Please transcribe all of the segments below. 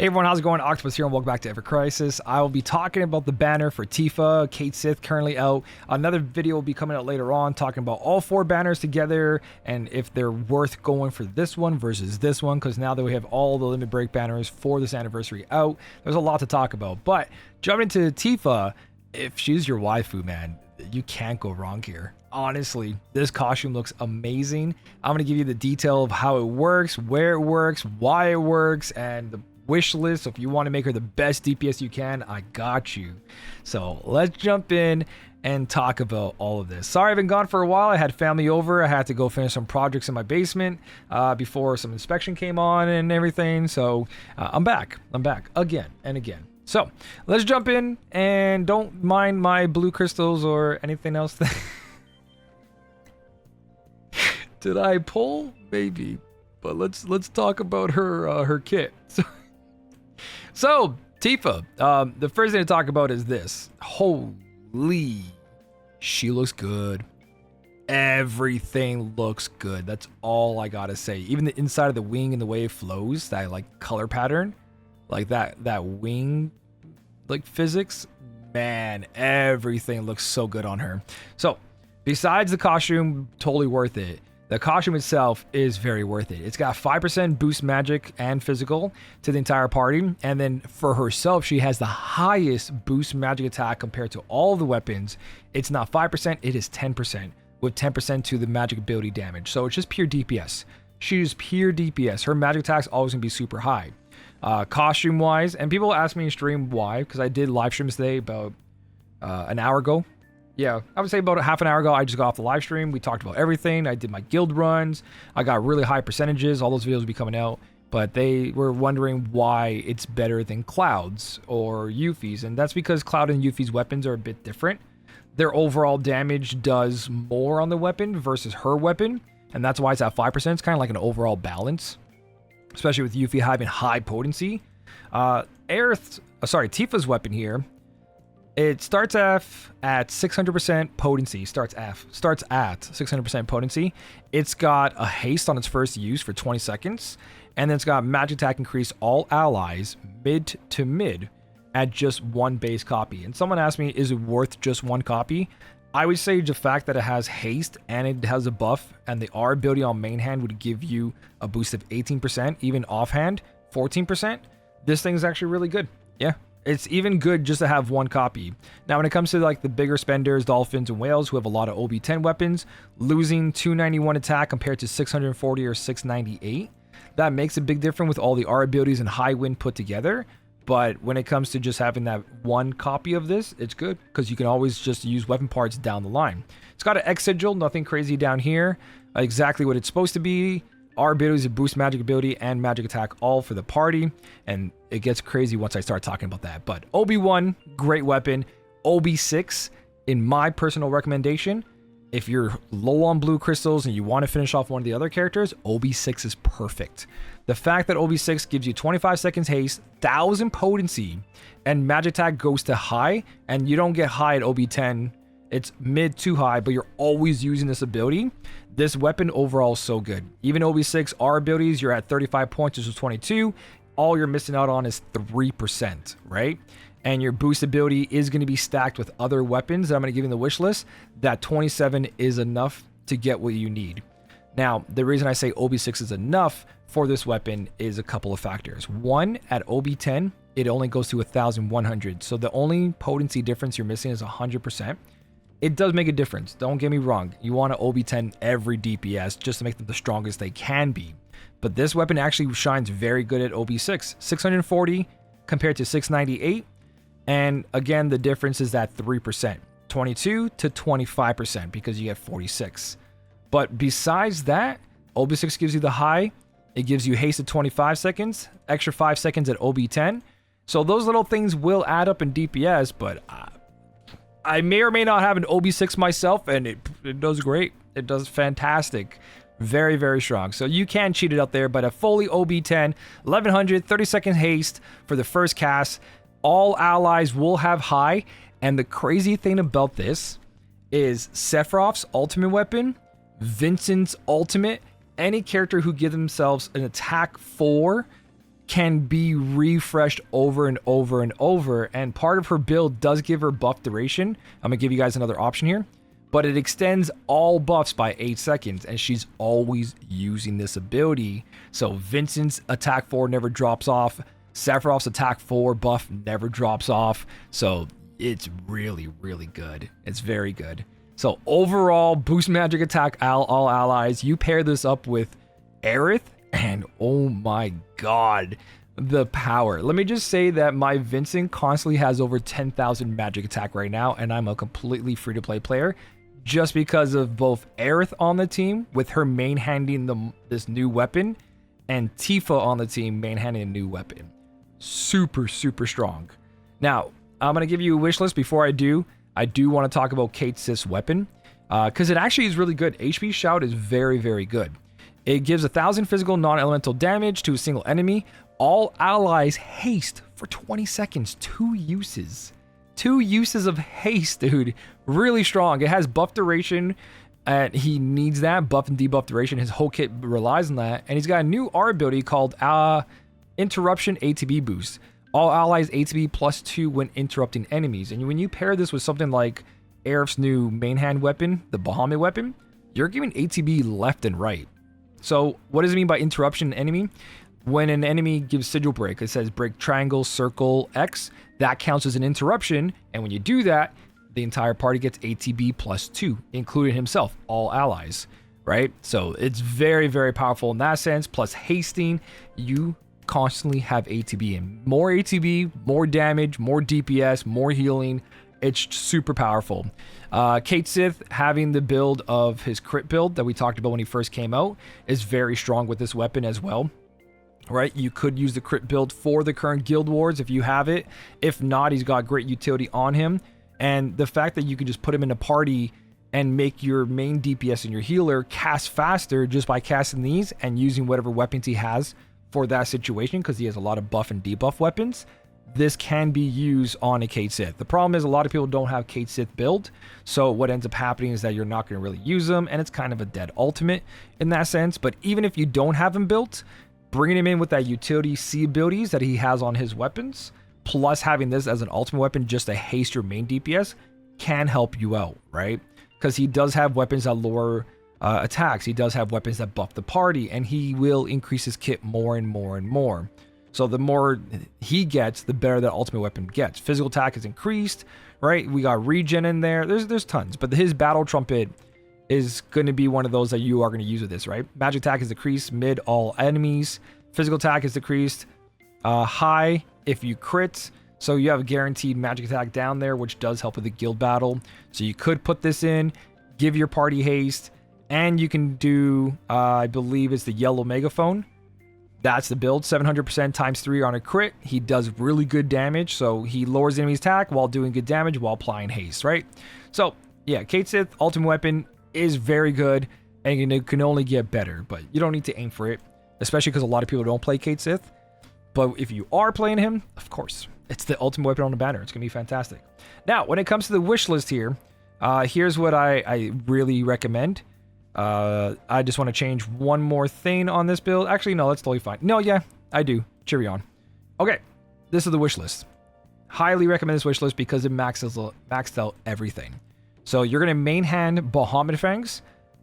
Hey everyone, how's it going? Octopus here and welcome back to evercrisis. I will be talking about the banner for Tifa, Cait Sith currently out. Another video will be coming out later on talking about all four banners together and if they're worth going for this one versus this one, because now that we have all the limit break banners for this anniversary out, there's a lot to talk about. But jumping into Tifa, if she's your waifu, man, you can't go wrong here. Honestly, this costume looks amazing. I'm going to give you the detail of how it works, where it works, why it works, and the wish list. So if you want to make her the best DPS you can, I got you. So let's jump in and talk about all of this. Sorry I've been gone for a while. I had family over. I had to go finish some projects in my basement before some inspection came on and everything. So I'm back again and again. So let's jump in, and don't mind my blue crystals or anything else. Did I pull? Maybe. But let's talk about her kit. So Tifa, the first thing to talk about is this. Holy, she looks good. Everything looks good. That's all I gotta say. Even the inside of the wing and the way it flows, that like color pattern, like that wing like physics, man, everything looks so good on her. So besides the costume, totally worth it. The costume itself is very worth it. It's got 5% boost magic and physical to the entire party. And then for herself, she has the highest boost magic attack compared to all the weapons. It's not 5%, it is 10%, with 10% to the magic ability damage. So it's just pure DPS. She's pure DPS. Her magic attack's always gonna be super high. Costume wise, and people ask me in stream why, because I did live streams today about an hour ago. Yeah, I would say about a half an hour ago, I just got off the live stream. We talked about everything. I did my guild runs. I got really high percentages. All those videos will be coming out. But they were wondering why it's better than Cloud's or Yuffie's. And that's because Cloud and Yuffie's weapons are a bit different. Their overall damage does more on the weapon versus her weapon. And that's why it's at 5%. It's kind of like an overall balance, especially with Yuffie having high potency. Tifa's weapon here, it starts at 600% potency. Starts at 600% potency. It's got a haste on its first use for 20 seconds. And then it's got magic attack increase all allies mid to mid at just one base copy. And someone asked me, is it worth just one copy? I would say the fact that it has haste and it has a buff, and the R ability on main hand would give you a boost of 18%, even offhand 14%. This thing is actually really good. Yeah. It's even good just to have one copy. Now, when it comes to like the bigger spenders, dolphins and whales who have a lot of OB10 weapons, losing 291 attack compared to 640 or 698, that makes a big difference with all the R abilities and high wind put together. But when it comes to just having that one copy of this, it's good because you can always just use weapon parts down the line. It's got an X sigil, nothing crazy down here. Exactly what it's supposed to be. Our abilities of boost magic ability and magic attack all for the party, and it gets crazy once I start talking about that. But OB1, great weapon. OB6, in my personal recommendation, if you're low on blue crystals and you want to finish off one of the other characters, OB6 is perfect. The fact that OB6 gives you 25 seconds haste, 1000 potency, and magic attack goes to high, and you don't get high at OB10. It's mid to high, but you're always using this ability. This weapon overall is so good. Even OB6 R abilities, you're at 35 points, which is 22. All you're missing out on is 3%, right? And your boost ability is going to be stacked with other weapons that I'm going to give you in the wish list. That 27 is enough to get what you need. Now, the reason I say OB6 is enough for this weapon is a couple of factors. One, at OB10, it only goes to 1100. So the only potency difference you're missing is 100%. It does make a difference. Don't get me wrong. You want to OB10 every DPS just to make them the strongest they can be. But this weapon actually shines very good at OB6. 640 compared to 698. And again, the difference is that 3%. 22 to 25% because you get 46. But besides that, OB6 gives you the high. It gives you haste at 25 seconds. Extra 5 seconds at OB10. So those little things will add up in DPS, but I may or may not have an OB6 myself, and it does great. It does fantastic. Very, very strong. So you can cheat it out there, but a fully OB10, 1100, 30 second haste for the first cast. All allies will have high. And the crazy thing about this is Sephiroth's ultimate weapon, Vincent's ultimate, any character who give themselves an attack 4 can be refreshed over and over and over. And part of her build does give her buff duration. I'm gonna give you guys another option here, but it extends all buffs by 8 seconds, and she's always using this ability. So Vincent's attack 4 never drops off. Sephiroth's attack 4 buff never drops off. So it's really, really good. It's very good. So overall, boost magic attack all allies. You pair this up with Aerith, and oh my god, the power. Let me just say that my Vincent constantly has over 10,000 magic attack right now, and I'm a completely free-to-play player just because of both Aerith on the team with her main handing this new weapon, and Tifa on the team main handing a new weapon. Super, super strong. Now, I'm going to give you a wish list. Before I do want to talk about Cait Sith's weapon, because it actually is really good. HP Shout is very, very good. It gives 1,000 physical non-elemental damage to a single enemy. All allies haste for 20 seconds. 2 uses. 2 uses of haste, dude. Really strong. It has buff duration, and he needs that. Buff and debuff duration. His whole kit relies on that. And he's got a new R ability called Interruption ATB Boost. All allies ATB +2 when interrupting enemies. And when you pair this with something like Aerith's new main hand weapon, the Bahamut weapon, you're giving ATB left and right. So what does it mean by interruption enemy? When an enemy gives sigil break, it says break triangle, circle, X, that counts as an interruption. And when you do that, the entire party gets ATB +2, including himself, all allies, right? So it's very, very powerful in that sense. Plus hasting, you constantly have ATB, and more ATB, more damage, more DPS, more healing. It's super powerful. Cait Sith, having the build of his crit build that we talked about when he first came out, is very strong with this weapon as well. Right? You could use the crit build for the current Guild Wars if you have it. If not, he's got great utility on him. And the fact that you can just put him in a party and make your main DPS and your healer cast faster just by casting these and using whatever weapons he has for that situation, because he has a lot of buff and debuff weapons, this can be used on a Cait Sith. The problem is a lot of people don't have Cait Sith build, so what ends up happening is that you're not going to really use them, and it's kind of a dead ultimate in that sense. But even if you don't have him built, bringing him in with that utility C abilities that he has on his weapons, plus having this as an ultimate weapon just to haste your main DPS, can help you out, right? Because he does have weapons that lower attacks. He does have weapons that buff the party, and he will increase his kit more and more and more. So the more he gets, the better that ultimate weapon gets. Physical attack is increased, right? We got regen in there. There's tons, but his battle trumpet is going to be one of those that you are going to use with this, right? Magic attack is decreased mid all enemies. Physical attack is decreased high if you crit. So you have a guaranteed magic attack down there, which does help with the guild battle. So you could put this in, give your party haste, and you can do, I believe it's the yellow megaphone. That's the build, 700% times 3 on a crit. He does really good damage, so he lowers the enemy's attack while doing good damage while applying haste, right? So, yeah, Cait Sith, ultimate weapon, is very good, and it can only get better, but you don't need to aim for it, especially because a lot of people don't play Cait Sith. But if you are playing him, of course, it's the ultimate weapon on the banner. It's going to be fantastic. Now, when it comes to the wish list here, here's what I really recommend. I just want to change one more thing on this build. Actually, no, that's totally fine. No, yeah, I do. Cheery on. Okay, this is the wish list. Highly recommend this wish list because it maxed out everything. So you're going to main hand Bahamut Fangs.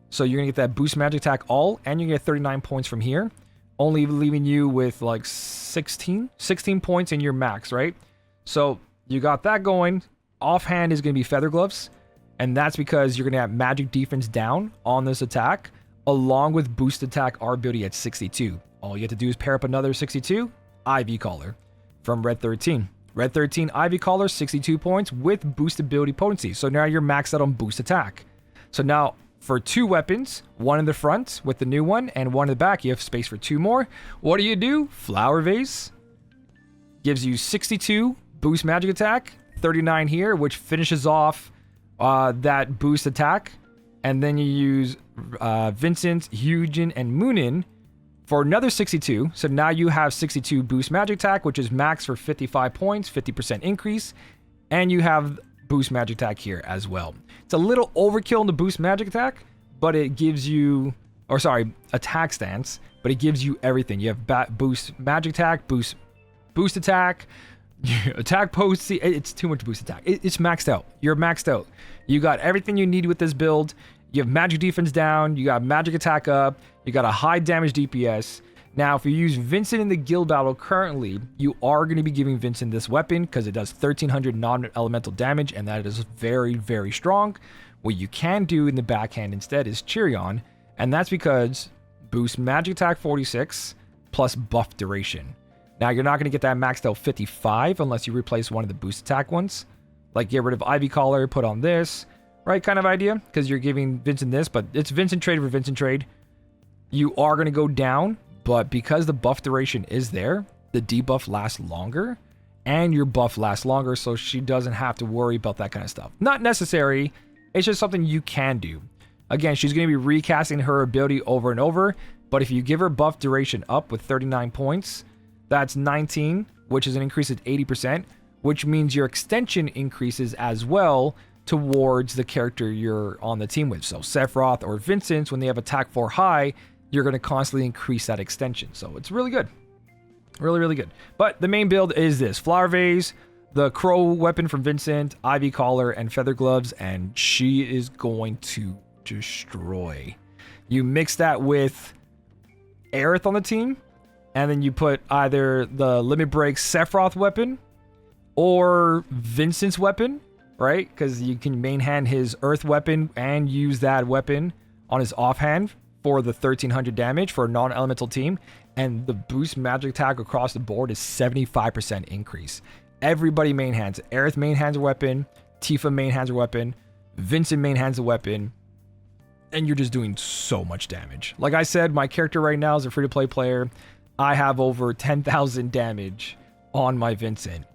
So you're going to get that boost magic attack all, and you get 39 points from here, only leaving you with like 16 points in your max, right? So you got that going. Offhand is going to be Feather Gloves. And that's because you're going to have magic defense down on this attack, along with boost attack R ability at 62. All you have to do is pair up another 62, Ivy Collar from Red 13. Red 13 Ivy Collar, 62 points with boost ability potency. So now you're maxed out on boost attack. So now for 2 weapons, one in the front with the new one and one in the back, you have space for 2 more. What do? Flower Vase gives you 62 boost magic attack, 39 here, which finishes off that boost attack, and then you use Vincent, Hyujin, and Moonin for another 62. So now you have 62 boost magic attack, which is max for 55 points, 50% increase, and you have boost magic attack here as well. It's a little overkill in the boost magic attack, but it gives you or sorry, attack stance, but it gives you everything. You have boost magic attack, boost attack, attack post. It's too much boost attack. It's maxed out. You're maxed out. You got everything you need with this build. You have magic defense down. You got magic attack up. You got a high damage DPS. Now, if you use Vincent in the guild battle currently, you are going to be giving Vincent this weapon because it does 1300 non-elemental damage, and that is very, very strong. What you can do in the backhand instead is Cheerion, and that's because boost magic attack 46 plus buff duration. Now, you're not going to get that maxed out 55 unless you replace one of the boost attack ones. Like, get rid of Ivy Collar, put on this, right, kind of idea, because you're giving Vincent this, but it's Vincent trade for Vincent trade. You are going to go down, but because the buff duration is there, the debuff lasts longer, and your buff lasts longer, so she doesn't have to worry about that kind of stuff. Not necessary, it's just something you can do. Again, she's going to be recasting her ability over and over, but if you give her buff duration up with 39 points, that's 19, which is an increase of 80%, which means your extension increases as well towards the character you're on the team with. So Sephiroth or Vincent, when they have attack 4 high, you're going to constantly increase that extension. So it's really good. Really, really good. But the main build is this. Flower Vase, the Crow weapon from Vincent, Ivy Collar, and Feather Gloves, and she is going to destroy. You mix that with Aerith on the team, and then you put either the Limit Break Sephiroth weapon or Vincent's weapon, right? Because you can main hand his Earth weapon and use that weapon on his offhand for the 1300 damage for a non-elemental team, and the boost magic attack across the board is 75% increase. Everybody main hands. Aerith main hands a weapon, Tifa main hands a weapon, Vincent main hands a weapon, and you're just doing so much damage. Like I said, my character right now is a free-to-play player. I have over 10,000 damage on my Vincent,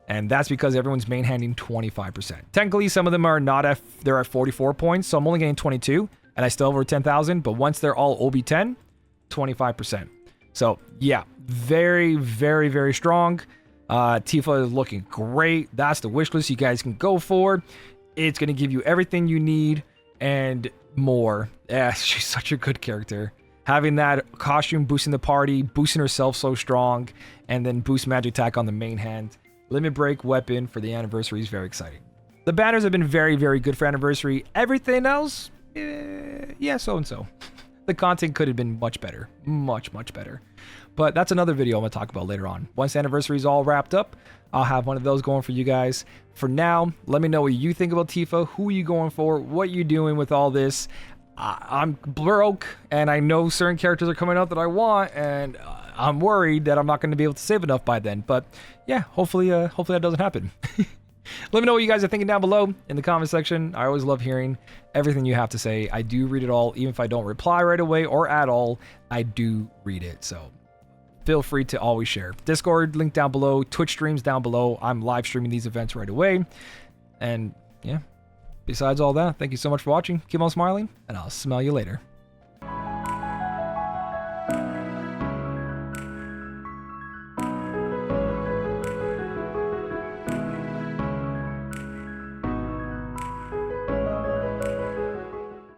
and that's because everyone's main handing 25%. Technically, some of them are not they're at 44 points, so I'm only getting 22, and I still have over 10,000, but once they're all OB10, 25%. So yeah, very, very, very strong. Tifa is looking great. That's the wish list you guys can go for. It's going to give you everything you need and more. Yeah, she's such a good character. Having that costume boosting the party, boosting herself so strong, and then boost magic attack on the main hand. Limit Break weapon for the anniversary is very exciting. The banners have been very, very good for anniversary. Everything else, yeah, so-and-so. The content could have been much better. Much, much better. But that's another video I'm going to talk about later on. Once the anniversary is all wrapped up, I'll have one of those going for you guys. For now, let me know what you think about Tifa. Who are you going for? What you doing with all this? I'm broke, and I know certain characters are coming out that I want, and I'm worried that I'm not going to be able to save enough by then. But yeah, hopefully that doesn't happen. Let me know what you guys are thinking down below in the comment section. I always love hearing everything you have to say. I do read it all, even if I don't reply right away or at all, I do read it. So feel free to always share. Discord link down below, Twitch streams down below. I'm live streaming these events right away. And yeah, besides all that, thank you so much for watching. Keep on smiling, and I'll smell you later.